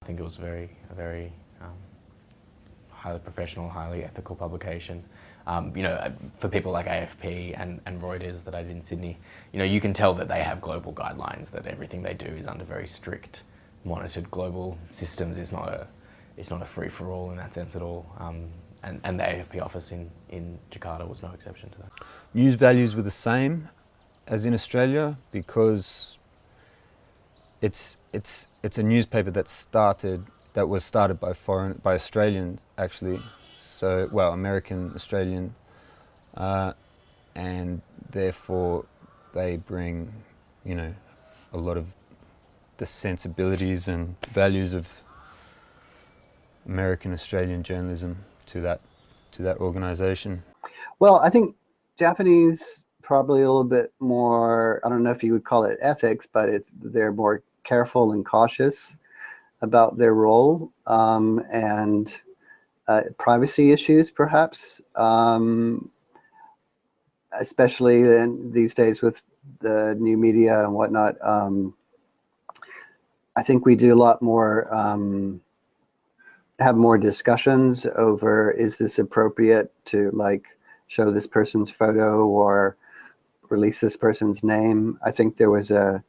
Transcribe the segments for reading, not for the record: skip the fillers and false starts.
I think it was a very highly professional, highly ethical publication. For people like AFP and Reuters that I did in Sydney, you can tell that they have global guidelines, that everything they do is under very strict, monitored global systems. It's not a free-for-all in that sense at all. And the AFP office in Jakarta was no exception to that. News values were the same as in Australia because it's a newspaper that was started by Australians actually, so American Australian, and therefore they bring a lot of the sensibilities and values of American Australian journalism to that organisation. Well, I think Japanese probably a little bit more, I don't know if you would call it ethics, but they're more careful and cautious about their role, and privacy issues perhaps, especially these days with the new media and whatnot. I think we do a lot more, have more discussions over, is this appropriate to show this person's photo or release this person's name. I think there was a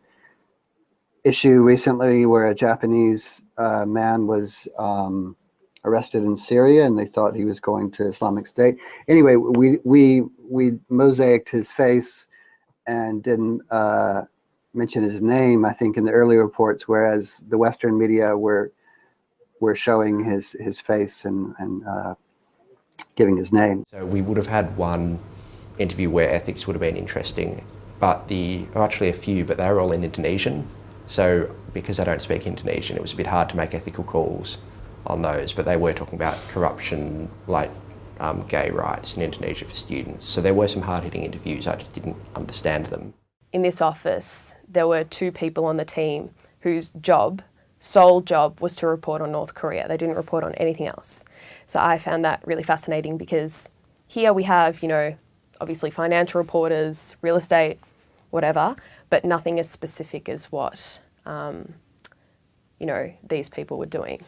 issue recently where a Japanese man was arrested in Syria, and they thought he was going to Islamic State. Anyway, we mosaicked his face and didn't mention his name, I think, in the early reports, whereas the Western media were showing his face and giving his name. So we would have had one interview where ethics would have been interesting, but actually a few, but they were all in Indonesian. So because I don't speak Indonesian, it was a bit hard to make ethical calls on those, but they were talking about corruption, like gay rights in Indonesia for students. So there were some hard-hitting interviews, I just didn't understand them. In this office, there were 2 people on the team whose sole job was to report on North Korea. They didn't report on anything else. So I found that really fascinating because here we have, obviously financial reporters, real estate, whatever, but nothing as specific as what, these people were doing.